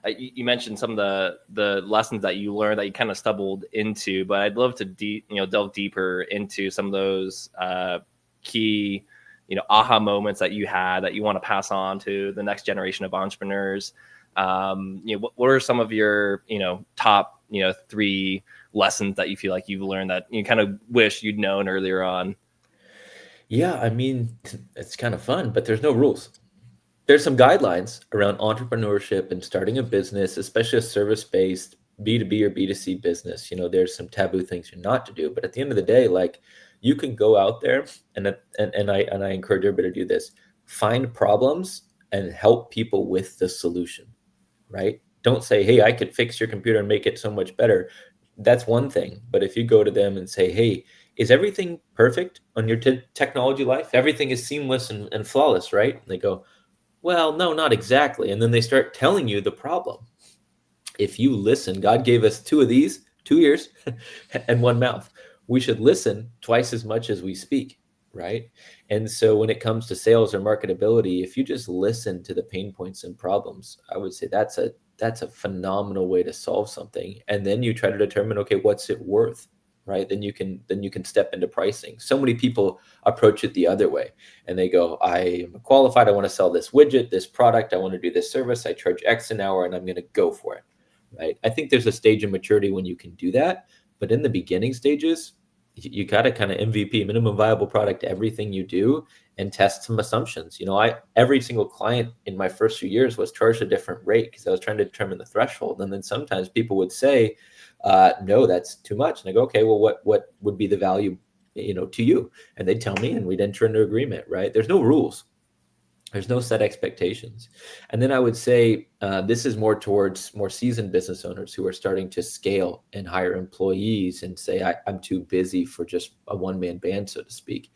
you mentioned some of the lessons that you learned that you kind of stumbled into, but I'd love to delve deeper into some of those key, aha moments that you had that you want to pass on to the next generation of entrepreneurs. What are some of your, top, 3 lessons that you feel like you've learned that you kind of wish you'd known earlier on? Yeah, I mean, it's kind of fun, but there's no rules. There's some guidelines around entrepreneurship and starting a business, especially a service-based B2B or B2C business. There's some taboo things you're not to do, but at the end of the day, like you can go out there and I encourage everybody to do this. Find problems and help people with the solution, right? Don't say, "Hey, I could fix your computer and make it so much better." That's one thing. But if you go to them and say, "Hey, is everything perfect on your technology life? Everything is seamless and flawless, right?" And they go, "Well, no, not exactly." And then they start telling you the problem. If you listen, God gave us two of these, 2 ears and one mouth. We should listen twice as much as we speak, right? And so when it comes to sales or marketability, if you just listen to the pain points and problems, I would say that's a phenomenal way to solve something. And then you try to determine, okay, what's it worth? Right? Then you can step into pricing. So many people approach it the other way and they go, "I am qualified. I want to sell this widget, this product. I want to do this service. I charge X an hour and I'm going to go for it." Right? I think there's a stage of maturity when you can do that. But in the beginning stages, you got to kind of MVP, minimum viable product, everything you do, and test some assumptions. Every single client in my first few years was charged a different rate because I was trying to determine the threshold. And then sometimes people would say, "No, that's too much." And I go, "Okay, well, what would be the value, to you?" And they'd tell me, and we'd enter into agreement, right? There's no rules. There's no set expectations. And then I would say this is more towards more seasoned business owners who are starting to scale and hire employees and say, I'm too busy for just a one-man band, so to speak.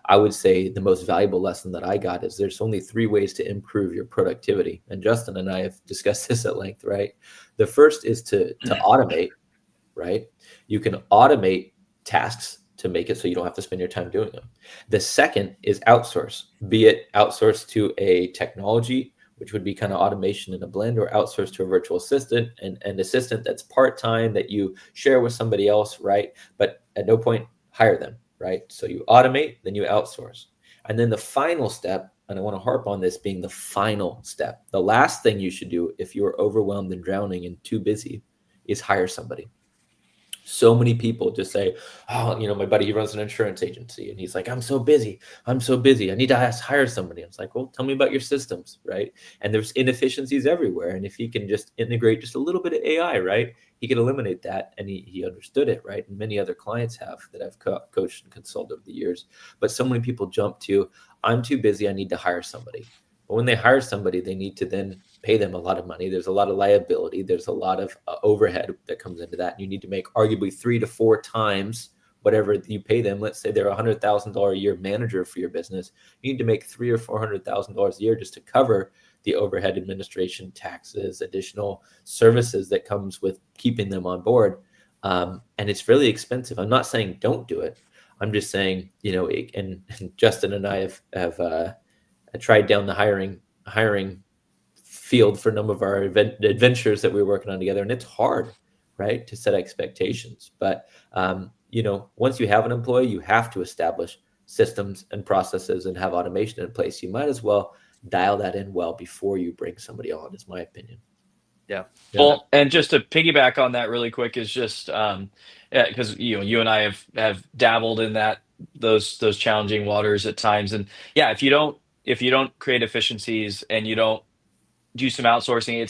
I would say the most valuable lesson that I got is there's only 3 ways to improve your productivity. And Justin and I have discussed this at length, right? The first is to automate, right? You can automate tasks to make it so you don't have to spend your time doing them. The second is outsource, be it outsourced to a technology, which would be kind of automation in a blend, or outsource to a virtual assistant and an assistant that's part-time that you share with somebody else, right? But at no point hire them, right? So you automate, then you outsource. And then the final step, and I want to harp on this being the final step, the last thing you should do if you are overwhelmed and drowning and too busy is hire somebody. So many people just say, "Oh, my buddy, he runs an insurance agency." And he's like, "I'm so busy. I'm so busy. I need to hire somebody." I was like, "Well, tell me about your systems," right? And there's inefficiencies everywhere. And if he can just integrate just a little bit of AI, right, he can eliminate that. And he understood it, right? And many other clients have that I've coached and consulted over the years. But so many people jump to, "I'm too busy. I need to hire somebody." But when they hire somebody, they need to then pay them a lot of money. There's a lot of liability. There's a lot of overhead that comes into that. And you need to make arguably 3 to 4 times whatever you pay them. Let's say they're $100,000 a year manager for your business. You need to make $300,000 or $400,000 a year just to cover the overhead, administration, taxes, additional services that comes with keeping them on board. And it's really expensive. I'm not saying don't do it. I'm just saying, and Justin and I have tried down the hiring field for a number of our adventures that we were working on together, and it's hard, right, to set expectations. But once you have an employee, you have to establish systems and processes and have automation in place. You might as well dial that in well before you bring somebody on, is my opinion. Yeah. Well, and just to piggyback on that really quick is just because you and I have dabbled in those challenging waters at times, and yeah, if you don't create efficiencies and you don't do some outsourcing,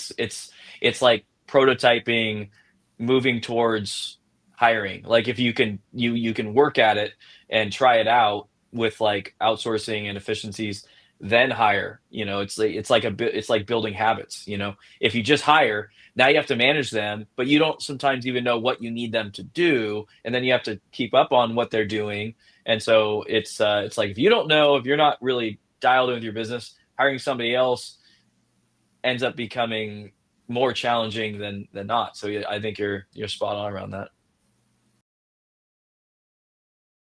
it's like prototyping, moving towards hiring. Like if you can work at it and try it out with like outsourcing and efficiencies, then hire. It's like building habits. If you just hire, now you have to manage them, but you don't sometimes even know what you need them to do, and then you have to keep up on what they're doing. And so it's like if you don't know, if you're not really dialed in with your business, hiring somebody else ends up becoming more challenging than not. So yeah, I think you're spot on around that.